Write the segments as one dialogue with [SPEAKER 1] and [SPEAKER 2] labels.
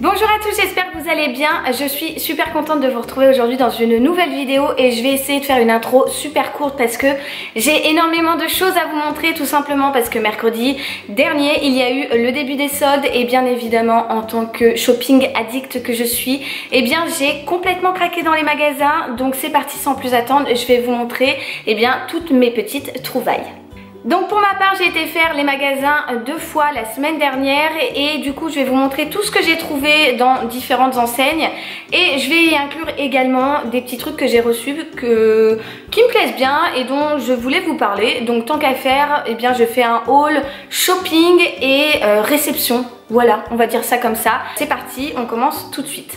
[SPEAKER 1] Bonjour à tous, j'espère que vous allez bien. Je suis super contente de vous retrouver aujourd'hui dans une nouvelle vidéo et je vais essayer de faire une intro super courte parce que j'ai énormément de choses à vous montrer, tout simplement parce que mercredi dernier il y a eu le début des soldes et bien évidemment en tant que shopping addict que je suis, eh bien j'ai complètement craqué dans les magasins. Donc c'est parti sans plus attendre, je vais vous montrer toutes mes petites trouvailles. Donc pour ma part j'ai été faire les magasins 2 fois la semaine dernière et du coup je vais vous montrer tout ce que j'ai trouvé dans différentes enseignes et je vais y inclure également des petits trucs que j'ai reçus qui me plaisent bien et dont je voulais vous parler. Donc tant qu'à faire, je fais un haul shopping et réception. Voilà, on va dire ça comme ça. C'est parti, on commence tout de suite.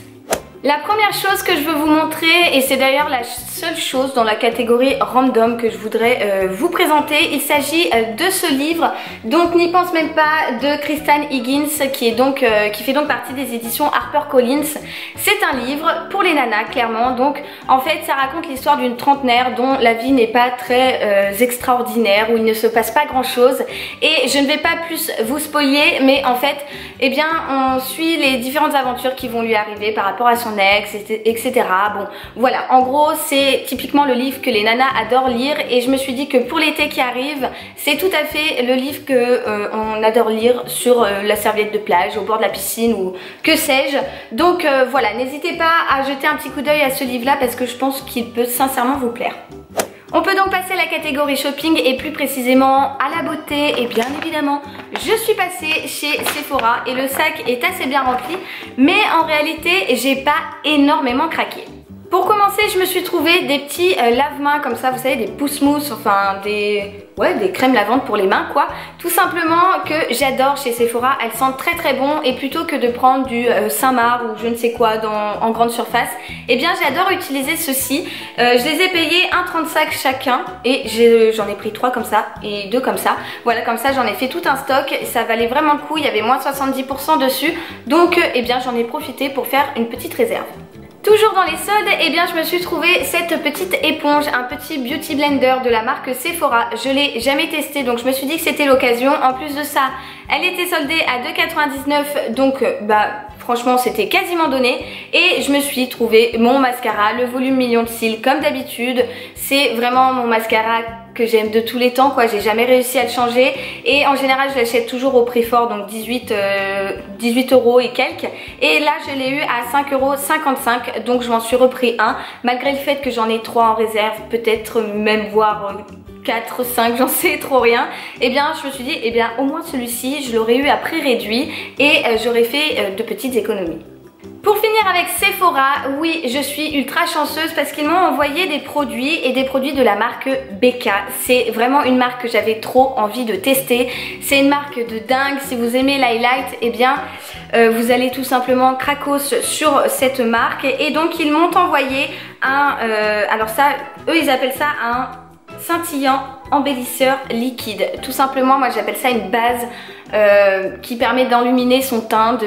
[SPEAKER 1] La première chose que je veux vous montrer, et c'est d'ailleurs la seule chose dans la catégorie random que je voudrais vous présenter, il s'agit de ce livre, donc n'y pense même pas, de Kristen Higgins qui fait donc partie des éditions HarperCollins. C'est un livre pour les nanas clairement, donc en fait ça raconte l'histoire d'une trentenaire dont la vie n'est pas très extraordinaire, où il ne se passe pas grand chose et je ne vais pas plus vous spoiler, mais en fait on suit les différentes aventures qui vont lui arriver par rapport à son ex, etc. Bon, voilà, en gros c'est typiquement le livre que les nanas adorent lire et je me suis dit que pour l'été qui arrive, c'est tout à fait le livre que on adore lire sur la serviette de plage, au bord de la piscine ou que sais-je. Donc voilà, n'hésitez pas à jeter un petit coup d'œil à ce livre-là parce que je pense qu'il peut sincèrement vous plaire. On peut donc passer à la catégorie shopping et plus précisément à la beauté et bien évidemment je suis passée chez Sephora et le sac est assez bien rempli mais en réalité j'ai pas énormément craqué. Pour commencer, je me suis trouvé des petits lave-mains comme ça, vous savez, des pousse-mousse, enfin des crèmes lavantes pour les mains quoi. Tout simplement que j'adore chez Sephora, elles sentent très très bon et plutôt que de prendre du Saint-Marc ou je ne sais quoi en grande surface, j'adore utiliser ceci. Je les ai payés 1,35 chacun et j'en ai pris 3 comme ça et 2 comme ça. Voilà, comme ça j'en ai fait tout un stock, ça valait vraiment le coup, il y avait moins 70% dessus. Donc j'en ai profité pour faire une petite réserve. Toujours dans les soldes, je me suis trouvé cette petite éponge, un petit beauty blender de la marque Sephora. Je l'ai jamais testé donc je me suis dit que c'était l'occasion. En plus de ça, elle était soldée à 2,99 donc franchement c'était quasiment donné et je me suis trouvé mon mascara, le volume million de cils comme d'habitude. C'est vraiment mon mascara que j'aime de tous les temps quoi, j'ai jamais réussi à le changer et en général je l'achète toujours au prix fort, donc 18 € et quelques, et là je l'ai eu à 5,55 €, donc je m'en suis repris un malgré le fait que j'en ai 3 en réserve, peut-être même voire 4, 5, j'en sais trop rien. Je me suis dit au moins celui-ci je l'aurais eu à prix réduit et j'aurais fait de petites économies. Pour finir avec Sephora, oui, je suis ultra chanceuse parce qu'ils m'ont envoyé des produits et des produits de la marque BK. C'est vraiment une marque que j'avais trop envie de tester. C'est une marque de dingue. Si vous aimez l'highlight, vous allez tout simplement cracos sur cette marque. Et donc ils m'ont envoyé alors ça, eux ils appellent ça un scintillant embellisseur liquide. Tout simplement, moi j'appelle ça une base qui permet d'enluminer son teint,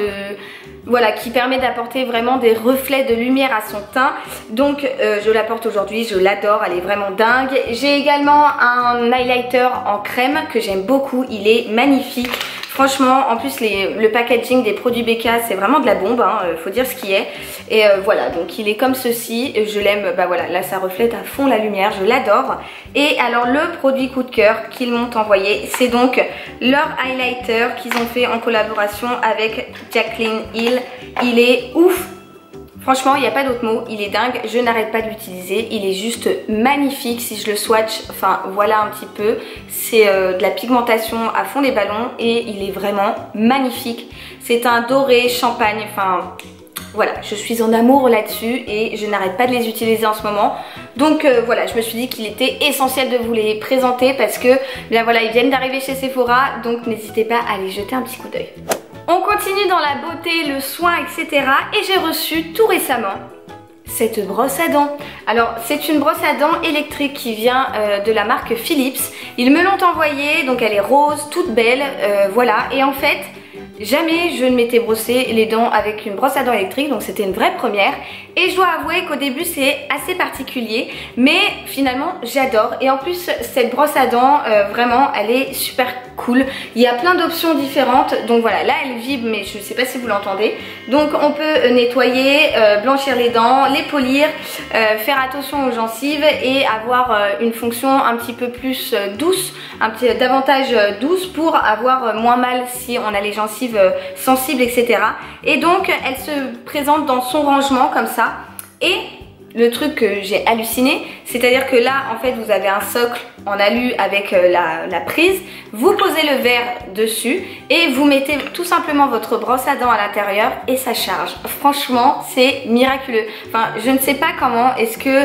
[SPEAKER 1] qui permet d'apporter vraiment des reflets de lumière à son teint. Donc je la porte aujourd'hui, je l'adore, elle est vraiment dingue. J'ai également un highlighter en crème que j'aime beaucoup, il est magnifique. Franchement, en plus le packaging des produits BK c'est vraiment de la bombe, faut dire ce qui est. Et voilà, donc il est comme ceci, je l'aime, là ça reflète à fond la lumière, je l'adore. Et alors le produit coup de cœur qu'ils m'ont envoyé, c'est donc leur highlighter qu'ils ont fait en collaboration avec Jaclyn Hill. Il est ouf! Franchement, il n'y a pas d'autre mot, il est dingue, je n'arrête pas de l'utiliser, il est juste magnifique. Si je le swatch, voilà un petit peu, c'est de la pigmentation à fond des ballons et il est vraiment magnifique. C'est un doré champagne, voilà, je suis en amour là-dessus et je n'arrête pas de les utiliser en ce moment. Donc voilà, je me suis dit qu'il était essentiel de vous les présenter parce que ils viennent d'arriver chez Sephora, donc n'hésitez pas à les jeter un petit coup d'œil. On continue dans la beauté, le soin, etc. Et j'ai reçu tout récemment cette brosse à dents. Alors c'est une brosse à dents électrique qui vient de la marque Philips. Ils me l'ont envoyée, donc elle est rose, toute belle, voilà. Et en fait, Jamais je ne m'étais brossé les dents avec une brosse à dents électrique, donc c'était une vraie première. Et je dois avouer qu'au début c'est assez particulier, mais finalement j'adore. Et en plus cette brosse à dents, vraiment elle est super cool. Il y a plein d'options différentes, donc voilà, là elle vibre mais je ne sais pas si vous l'entendez. Donc on peut nettoyer, blanchir les dents, les polir, faire attention aux gencives et avoir une fonction un petit peu plus douce, davantage douce pour avoir moins mal si on a les gencives sensibles, etc. Et donc elle se présente dans son rangement comme ça. Et le truc que j'ai halluciné, c'est-à-dire que là en fait vous avez un socle en alu avec la prise, vous posez le verre dessus et vous mettez tout simplement votre brosse à dents à l'intérieur et ça charge. Franchement c'est miraculeux. Enfin je ne sais pas comment est-ce que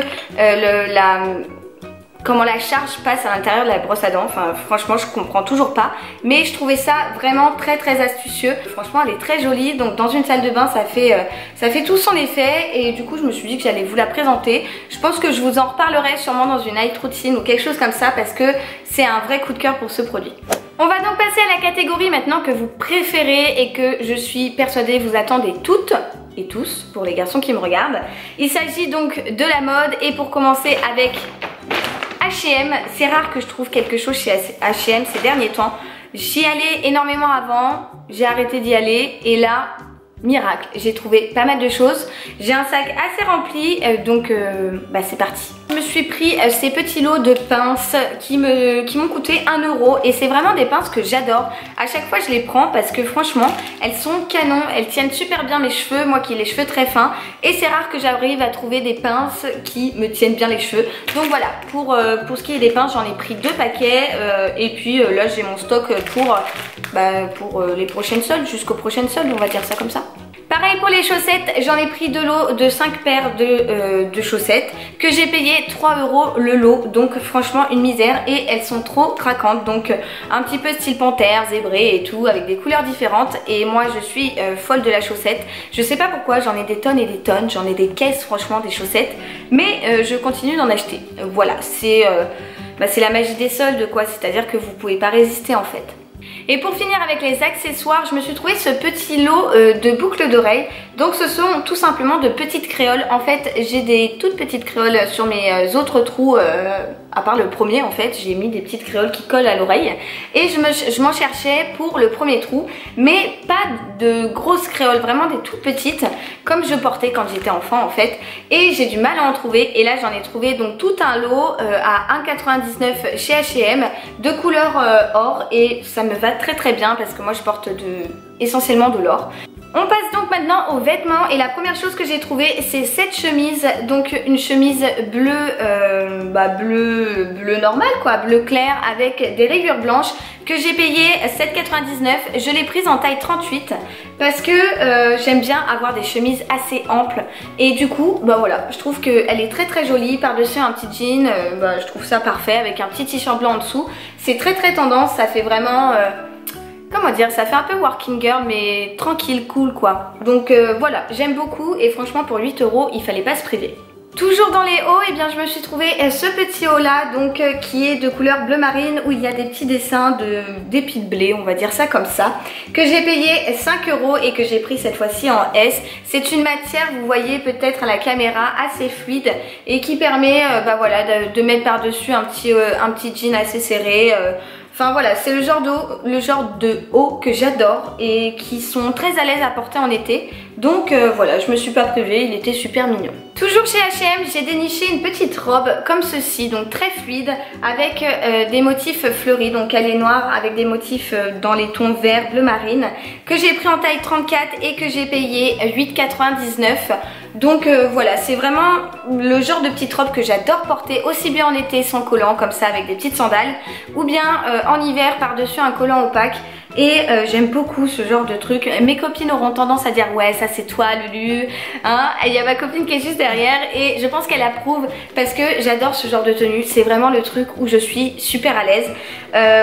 [SPEAKER 1] comment la charge passe à l'intérieur de la brosse à dents. Enfin franchement je comprends toujours pas, mais je trouvais ça vraiment très astucieux. Franchement elle est très jolie, donc dans une salle de bain ça fait tout son effet. Et du coup je me suis dit que j'allais vous la présenter. Je pense que je vous en reparlerai sûrement dans une night routine ou quelque chose comme ça, parce que c'est un vrai coup de cœur pour ce produit. On va donc passer à la catégorie maintenant que vous préférez et que je suis persuadée vous attendez toutes et tous, pour les garçons qui me regardent. Il s'agit donc de la mode, et pour commencer avec H&M. C'est rare que je trouve quelque chose chez H&M ces derniers temps. J'y allais énormément avant, j'ai arrêté d'y aller et là, miracle, j'ai trouvé pas mal de choses. J'ai un sac assez rempli, donc c'est parti. Je me suis pris ces petits lots de pinces qui m'ont coûté 1 € et c'est vraiment des pinces que j'adore. À chaque fois je les prends parce que franchement elles sont canon, elles tiennent super bien mes cheveux, moi qui ai les cheveux très fins, et c'est rare que j'arrive à trouver des pinces qui me tiennent bien les cheveux. Donc voilà, pour ce qui est des pinces, j'en ai pris 2 paquets et puis là j'ai mon stock pour les prochaines soldes, jusqu'aux prochaines soldes, on va dire ça comme ça. Pareil pour les chaussettes, j'en ai pris 2 lots de 5 paires de chaussettes que j'ai payé 3 € le lot, donc franchement une misère, et elles sont trop craquantes, donc un petit peu style panthère, zébré et tout, avec des couleurs différentes. Et moi je suis folle de la chaussette, je sais pas pourquoi, j'en ai des tonnes et des tonnes, j'en ai des caisses franchement des chaussettes, mais je continue d'en acheter. Voilà, c'est la magie des soldes quoi, c'est-à-dire que vous pouvez pas résister en fait. Et pour finir avec les accessoires, je me suis trouvé ce petit lot de boucles d'oreilles. Donc ce sont tout simplement de petites créoles. En fait j'ai des toutes petites créoles sur mes autres trous, à part le premier en fait. J'ai mis des petites créoles qui collent à l'oreille. Et je m'en cherchais pour le premier trou, mais pas de grosses créoles, vraiment des toutes petites, comme je portais quand j'étais enfant en fait. Et j'ai du mal à en trouver, et là j'en ai trouvé donc tout un lot à 1,99 € chez H&M de couleur or, et ça me va très bien parce que moi je porte essentiellement de l'or. On passe donc maintenant aux vêtements, et la première chose que j'ai trouvée c'est cette chemise, donc une chemise bleu, bleu normal quoi, bleu clair avec des rayures blanches, que j'ai payé 7,99 €. Je l'ai prise en taille 38 parce que j'aime bien avoir des chemises assez amples, et du coup voilà, je trouve qu'elle est très jolie. Par dessus un petit jean, je trouve ça parfait avec un petit t-shirt blanc en dessous. C'est très tendance, ça fait vraiment comment dire, ça fait un peu working girl mais tranquille, cool quoi. Donc voilà, j'aime beaucoup, et franchement pour 8 € il fallait pas se priver. Toujours dans les hauts, et bien je me suis trouvé ce petit haut là, donc qui est de couleur bleu marine, où il y a des petits dessins d'épis de blé, on va dire ça comme ça, que j'ai payé 5 € et que j'ai pris cette fois-ci en S. C'est une matière, vous voyez peut-être à la caméra, assez fluide et qui permet de mettre par dessus un petit jean assez serré. Enfin voilà, c'est le genre de haut que j'adore et qui sont très à l'aise à porter en été. Donc voilà, je me suis pas privée, il était super mignon. Toujours chez H&M, j'ai déniché une petite robe comme ceci, donc très fluide, avec des motifs fleuris. Donc elle est noire avec des motifs dans les tons vert, bleu marine, que j'ai pris en taille 34 et que j'ai payé 8,99 €. Donc voilà, c'est vraiment le genre de petite robe que j'adore porter, aussi bien en été sans collant comme ça avec des petites sandales, ou bien en hiver par-dessus un collant opaque. Et j'aime beaucoup ce genre de truc. Mes copines auront tendance à dire ouais ça c'est toi Lulu, hein. Il y a ma copine qui est juste derrière et je pense qu'elle approuve parce que j'adore ce genre de tenue. C'est vraiment le truc où je suis super à l'aise.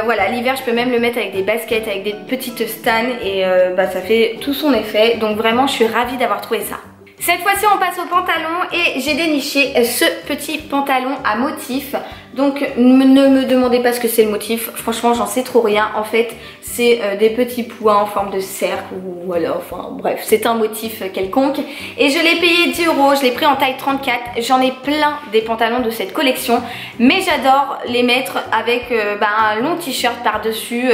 [SPEAKER 1] Voilà, l'hiver je peux même le mettre avec des baskets, avec des petites stanes, et ça fait tout son effet. Donc vraiment je suis ravie d'avoir trouvé ça. Cette fois-ci on passe au pantalon, et j'ai déniché ce petit pantalon à motif Donc ne me demandez pas ce que c'est le motif, franchement j'en sais trop rien. En fait c'est des petits points en forme de cercle ou voilà, enfin bref, c'est un motif quelconque. Et je l'ai payé 10 €, je l'ai pris en taille 34. J'en ai plein des pantalons de cette collection, mais j'adore les mettre avec un long t-shirt par-dessus.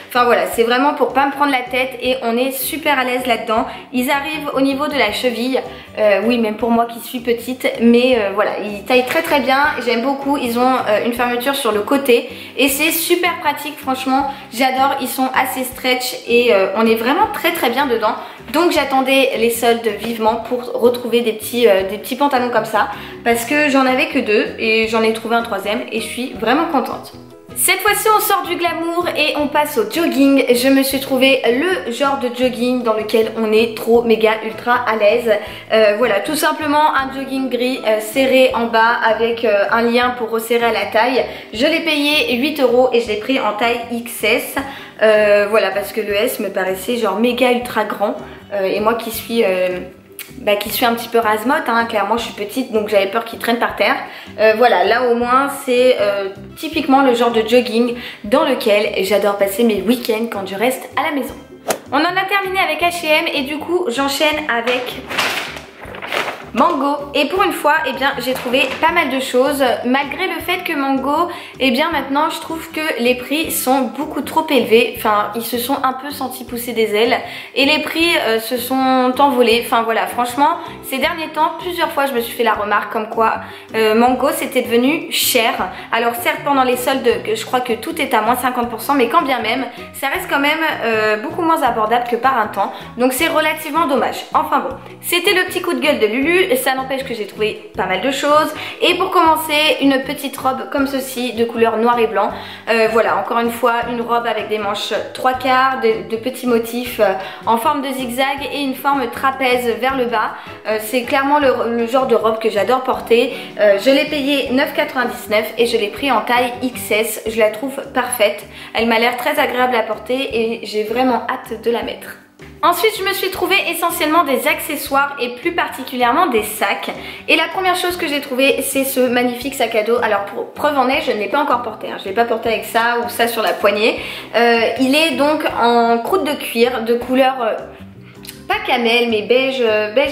[SPEAKER 1] Enfin voilà, c'est vraiment pour pas me prendre la tête et on est super à l'aise là-dedans. Ils arrivent au niveau de la cheville, oui même pour moi qui suis petite, mais voilà, ils taillent très bien, j'aime beaucoup. Ils ont une fermeture sur le côté et c'est super pratique, franchement j'adore. Ils sont assez stretch et on est vraiment très bien dedans. Donc j'attendais les soldes vivement pour retrouver des petits pantalons comme ça, parce que j'en avais que 2 et j'en ai trouvé un 3e et je suis vraiment contente. Cette fois-ci on sort du glamour et on passe au jogging. Je me suis trouvé le genre de jogging dans lequel on est trop méga ultra à l'aise. Voilà, tout simplement un jogging gris serré en bas avec un lien pour resserrer à la taille. Je l'ai payé 8 € et je l'ai pris en taille XS. Voilà, parce que le S me paraissait genre méga ultra grand et moi qui suis un petit peu rasemotte, hein, clairement je suis petite donc j'avais peur qu'il traîne par terre. Voilà, là au moins c'est typiquement le genre de jogging dans lequel j'adore passer mes week-ends quand je reste à la maison. On en a terminé avec H&M et du coup j'enchaîne avec Mango. Et pour une fois, eh bien, j'ai trouvé pas mal de choses, malgré le fait que Mango, eh bien maintenant je trouve que les prix sont beaucoup trop élevés. Enfin, ils se sont un peu sentis pousser des ailes et les prix se sont envolés. Enfin voilà, franchement, ces derniers temps, plusieurs fois je me suis fait la remarque comme quoi Mango c'était devenu cher. Alors certes pendant les soldes, je crois que tout est à moins 50%, mais quand bien même, ça reste quand même beaucoup moins abordable que par un temps. Donc c'est relativement dommage. Enfin bon, c'était le petit coup de gueule de Lulu. Ça n'empêche que j'ai trouvé pas mal de choses. Et pour commencer, une petite robe comme ceci de couleur noir et blanc. Voilà, encore une fois une robe avec des manches 3/4, de petits motifs en forme de zigzag et une forme trapèze vers le bas. C'est clairement le genre de robe que j'adore porter. Je l'ai payé 9,99 € et je l'ai pris en taille XS. Je la trouve parfaite, elle m'a l'air très agréable à porter et j'ai vraiment hâte de la mettre. Ensuite, je me suis trouvé essentiellement des accessoires et plus particulièrement des sacs. Et la première chose que j'ai trouvé, c'est ce magnifique sac à dos. Alors pour preuve en est, je ne l'ai pas encore porté, hein. Je ne l'ai pas porté avec ça ou ça sur la poignée. Il est donc en croûte de cuir de couleur pas camel mais beige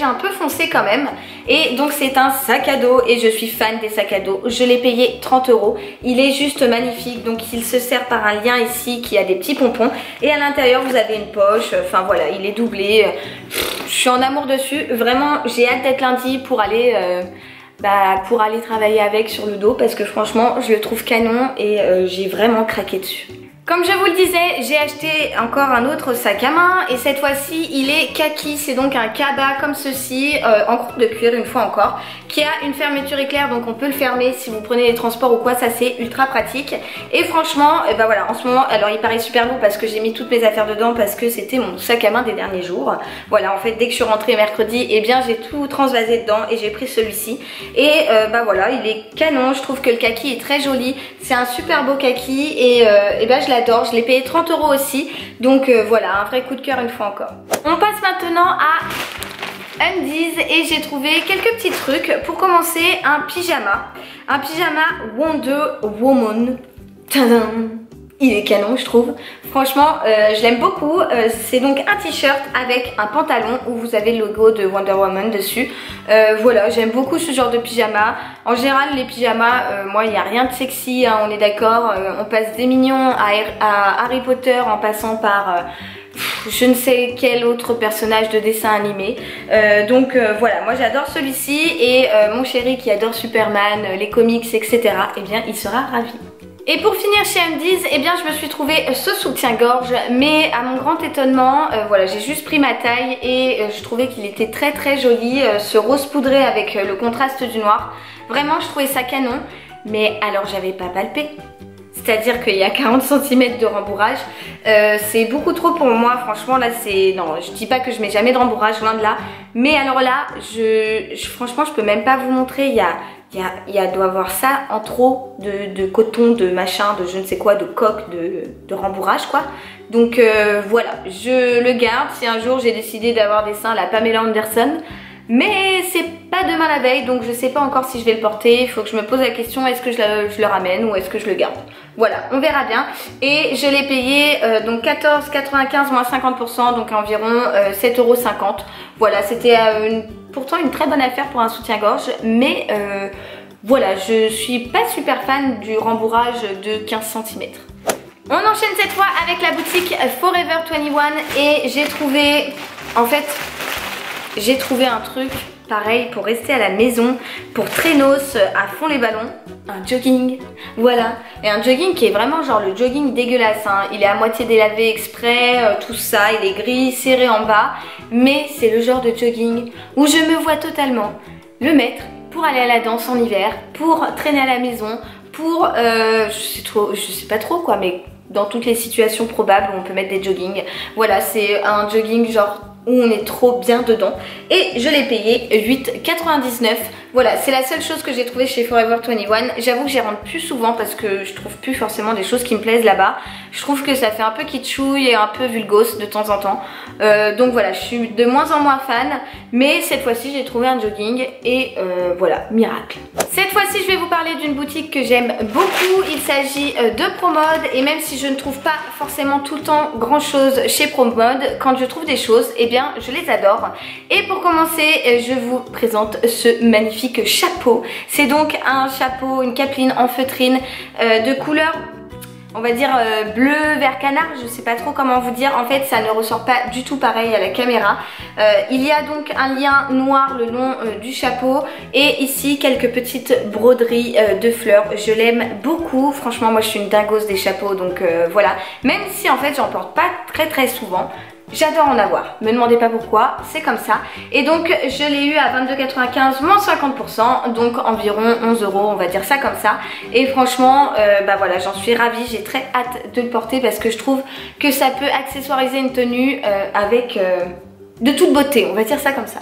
[SPEAKER 1] un peu foncé quand même. Et donc c'est un sac à dos et je suis fan des sacs à dos. Je l'ai payé 30 €. Il est juste magnifique, donc il se sert par un lien ici qui a des petits pompons et à l'intérieur vous avez une poche. Enfin voilà, il est doublé. Je suis en amour dessus, vraiment j'ai hâte d'être lundi pour aller travailler avec sur le dos parce que franchement je le trouve canon et j'ai vraiment craqué dessus. Comme je vous le disais, j'ai acheté encore un autre sac à main et cette fois-ci il est kaki, c'est donc un cabas comme ceci en croûte de cuir une fois encore, qui a une fermeture éclair donc on peut le fermer si vous prenez les transports ou quoi, ça c'est ultra pratique. Et franchement, voilà, en ce moment, alors il paraît super lourd parce que j'ai mis toutes mes affaires dedans parce que c'était mon sac à main des derniers jours. Voilà, en fait dès que je suis rentrée mercredi, eh bien j'ai tout transvasé dedans et j'ai pris celui-ci. Et voilà, il est canon, je trouve que le kaki est très joli, c'est un super beau kaki et je l'adore, je l'ai payé 30 € aussi, donc voilà, un vrai coup de cœur une fois encore. On passe maintenant à Undies et j'ai trouvé quelques petits trucs. Pour commencer, un pyjama Wonder Woman. Tadam! Il est canon je trouve, franchement je l'aime beaucoup. C'est donc un t-shirt avec un pantalon où vous avez le logo de Wonder Woman dessus. Voilà, j'aime beaucoup ce genre de pyjama. En général les pyjamas, moi il n'y a rien de sexy, hein, on est d'accord. On passe des mignons à Harry Potter en passant par je ne sais quel autre personnage de dessin animé. Donc voilà, moi j'adore celui-ci et mon chéri qui adore Superman, les comics etc. Eh bien il sera ravi. Et pour finir chez Undies, eh bien je me suis trouvé ce soutien-gorge, mais à mon grand étonnement, voilà, j'ai juste pris ma taille et je trouvais qu'il était très joli, ce rose poudré avec le contraste du noir. Vraiment je trouvais ça canon, mais alors j'avais pas palpé. C'est-à-dire qu'il y a 40 cm de rembourrage, c'est beaucoup trop pour moi, franchement là c'est... Non, je dis pas que je mets jamais de rembourrage, loin de là, mais alors là, franchement je peux même pas vous montrer, il doit avoir ça en trop de coton, de machin, de je ne sais quoi, de coque, de rembourrage quoi. Donc voilà, je le garde si un jour j'ai décidé d'avoir des seins à la Pamela Anderson. mais c'est pas demain la veille, donc je sais pas encore si je vais le porter. Il faut que je me pose la question, est-ce que je le ramène ou est-ce que je le garde. Voilà, on verra bien. Et je l'ai payé donc 14,95 moins 50%, donc environ 7,50 €. Voilà, c'était pourtant une très bonne affaire pour un soutien-gorge, mais voilà, je suis pas super fan du rembourrage de 15 cm. On enchaîne cette fois avec la boutique Forever 21 et j'ai trouvé, en fait, j'ai trouvé un truc pareil pour rester à la maison, pour traînos à fond les ballons, un jogging, voilà. Et un jogging qui est vraiment genre le jogging dégueulasse, hein. Il est à moitié délavé exprès, tout ça, il est gris, serré en bas, mais c'est le genre de jogging où je me vois totalement le mettre pour aller à la danse en hiver, pour traîner à la maison, pour, je sais pas trop quoi, mais dans toutes les situations probables où on peut mettre des joggings. Voilà, c'est un jogging genre où on est trop bien dedans et je l'ai payé 8,99 €. Voilà, c'est la seule chose que j'ai trouvé chez Forever 21. J'avoue que j'y rentre plus souvent parce que je trouve plus forcément des choses qui me plaisent là-bas. Je trouve que ça fait un peu kitschouille et un peu vulgose de temps en temps. Donc voilà, je suis de moins en moins fan, mais cette fois-ci j'ai trouvé un jogging et voilà, miracle. Cette fois-ci je vais vous parler d'une boutique que j'aime beaucoup. Il s'agit de Promode et même si je ne trouve pas forcément tout le temps grand chose chez Promode, quand je trouve des choses, eh bien je les adore. Et pour commencer, je vous présente ce magnifique chapeau. C'est donc un chapeau, une capeline en feutrine de couleur, on va dire bleu vert canard, je sais pas trop comment vous dire. En fait ça ne ressort pas du tout pareil à la caméra. Il y a donc un lien noir le long du chapeau et ici quelques petites broderies de fleurs. Je l'aime beaucoup, franchement moi je suis une dingose des chapeaux, donc voilà. Même si en fait j'en porte pas très souvent, j'adore en avoir, me demandez pas pourquoi, c'est comme ça. Et donc je l'ai eu à 22,95 moins 50%, donc environ 11 €, on va dire ça comme ça. Et franchement, bah voilà, j'en suis ravie, j'ai très hâte de le porter parce que je trouve que ça peut accessoiriser une tenue avec de toute beauté, on va dire ça comme ça.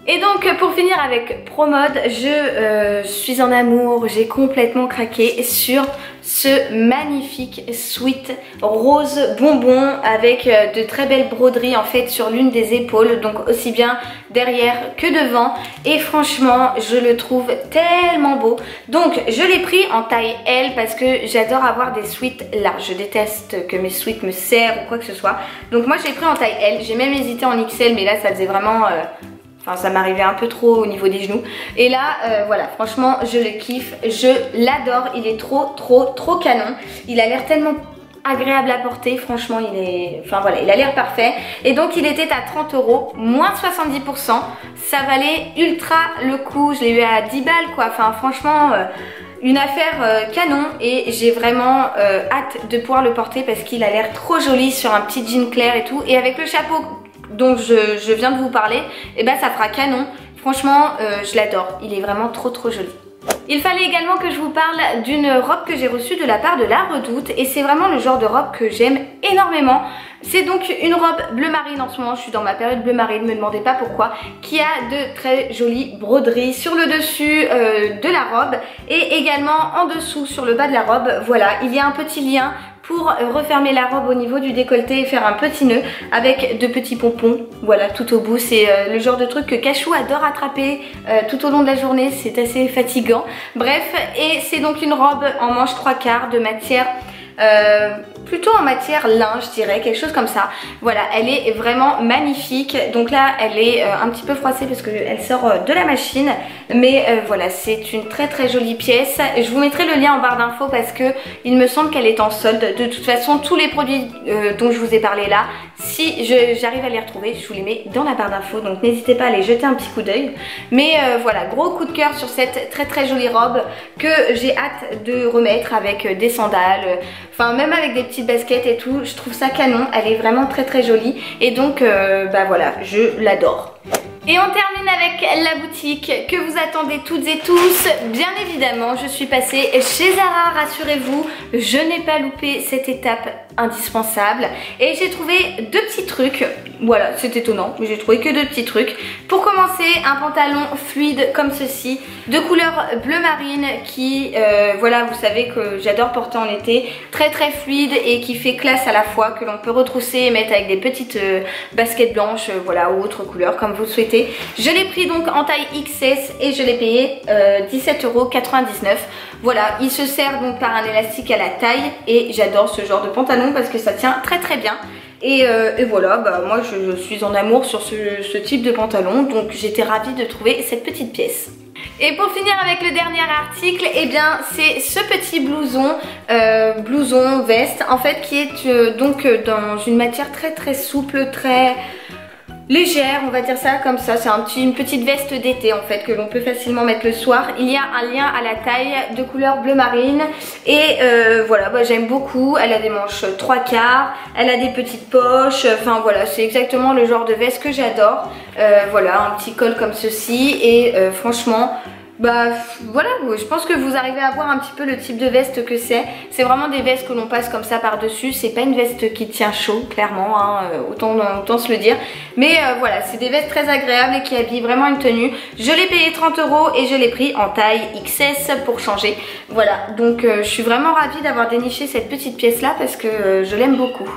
[SPEAKER 1] Et donc pour finir avec Promode, je suis en amour, j'ai complètement craqué sur ce magnifique sweat rose bonbon avec de très belles broderies en fait sur l'une des épaules, donc aussi bien derrière que devant, et franchement je le trouve tellement beau. Donc je l'ai pris en taille L parce que j'adore avoir des sweats larges, je déteste que mes sweats me serrent ou quoi que ce soit, donc moi je l'ai pris en taille L. J'ai même hésité en XL mais là ça faisait vraiment... Enfin ça m'arrivait un peu trop au niveau des genoux. Et là voilà, franchement je le kiffe, je l'adore, il est trop canon. Il a l'air tellement agréable à porter, franchement il est... Enfin voilà, il a l'air parfait. Et donc il était à 30 € moins 70%. Ça valait ultra le coup, je l'ai eu à 10 balles quoi. Enfin franchement... une affaire canon et j'ai vraiment hâte de pouvoir le porter parce qu'il a l'air trop joli sur un petit jean clair et tout. Et avec le chapeau dont je viens de vous parler, et ben ça fera canon. Franchement je l'adore, il est vraiment trop joli. Il fallait également que je vous parle d'une robe que j'ai reçue de la part de La Redoute et c'est vraiment le genre de robe que j'aime énormément. C'est donc une robe bleu marine, en ce moment je suis dans ma période bleu marine, ne me demandez pas pourquoi, qui a de très jolies broderies sur le dessus de la robe et également en dessous sur le bas de la robe. Voilà, il y a un petit lien pour refermer la robe au niveau du décolleté et faire un petit nœud avec de petits pompons, voilà, tout au bout. C'est le genre de truc que Cachou adore attraper tout au long de la journée, c'est assez fatigant. Bref, et c'est donc une robe en manche 3/4 de matière plutôt en matière lin, je dirais, quelque chose comme ça. Voilà, elle est vraiment magnifique. Donc là elle est un petit peu froissée parce qu'elle sort de la machine, mais voilà, c'est une très jolie pièce. Je vous mettrai le lien en barre d'infos parce que il me semble qu'elle est en solde. De toute façon tous les produits dont je vous ai parlé là, si j'arrive à les retrouver, je vous les mets dans la barre d'infos, donc n'hésitez pas à aller jeter un petit coup d'œil. Mais voilà, gros coup de cœur sur cette très jolie robe que j'ai hâte de remettre avec des sandales, enfin même avec des petites baskets et tout. Je trouve ça canon, elle est vraiment très jolie et donc bah voilà, je l'adore. Et on termine avec la boutique que vous attendez toutes et tous. Bien évidemment, je suis passée chez Zara, rassurez-vous, je n'ai pas loupé cette étape indispensable. Et j'ai trouvé deux petits trucs, voilà, c'est étonnant, mais j'ai trouvé que deux petits trucs. Pour commencer, un pantalon fluide comme ceci, de couleur bleu marine qui, voilà, vous savez que j'adore porter en été, très fluide et qui fait classe à la fois, que l'on peut retrousser et mettre avec des petites baskets blanches, voilà, ou autre couleur, comme vous le souhaitez. côté. Je l'ai pris donc en taille XS et je l'ai payé 17,99 €. Voilà, il se sert donc par un élastique à la taille et j'adore ce genre de pantalon parce que ça tient très très bien. Et voilà, bah, moi je suis en amour sur ce type de pantalon, donc j'étais ravie de trouver cette petite pièce. Et pour finir avec le dernier article, eh bien c'est ce petit blouson, veste en fait qui est donc dans une matière très très souple, très légère, on va dire ça comme ça. C'est une petite veste d'été en fait que l'on peut facilement mettre le soir. Il y a un lien à la taille de couleur bleu marine et voilà, bah, j'aime beaucoup. Elle a des manches 3/4, elle a des petites poches, enfin voilà, c'est exactement le genre de veste que j'adore. Voilà, un petit col comme ceci et franchement, bah voilà, je pense que vous arrivez à voir un petit peu le type de veste que c'est. C'est vraiment des vestes que l'on passe comme ça par dessus. C'est pas une veste qui tient chaud, clairement, hein, autant se le dire. Mais voilà, c'est des vestes très agréables et qui habillent vraiment une tenue. Je l'ai payé 30 € et je l'ai pris en taille XS pour changer. Voilà, donc je suis vraiment ravie d'avoir déniché cette petite pièce là parce que je l'aime beaucoup.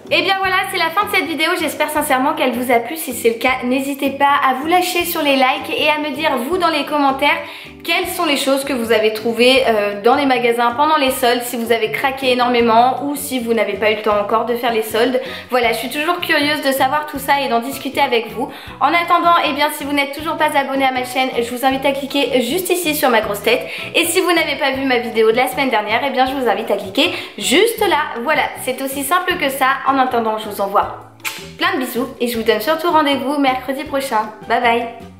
[SPEAKER 1] Et bien voilà, c'est la fin de cette vidéo, j'espère sincèrement qu'elle vous a plu. Si c'est le cas, n'hésitez pas à vous lâcher sur les likes et à me dire vous dans les commentaires quelles sont les choses que vous avez trouvées dans les magasins pendant les soldes, si vous avez craqué énormément ou si vous n'avez pas eu le temps encore de faire les soldes. Voilà, je suis toujours curieuse de savoir tout ça et d'en discuter avec vous. En attendant, eh bien si vous n'êtes toujours pas abonné à ma chaîne, je vous invite à cliquer juste ici sur ma grosse tête. Et si vous n'avez pas vu ma vidéo de la semaine dernière, eh bien je vous invite à cliquer juste là. Voilà, c'est aussi simple que ça. En attendant, je vous envoie plein de bisous et je vous donne surtout rendez-vous mercredi prochain. Bye bye!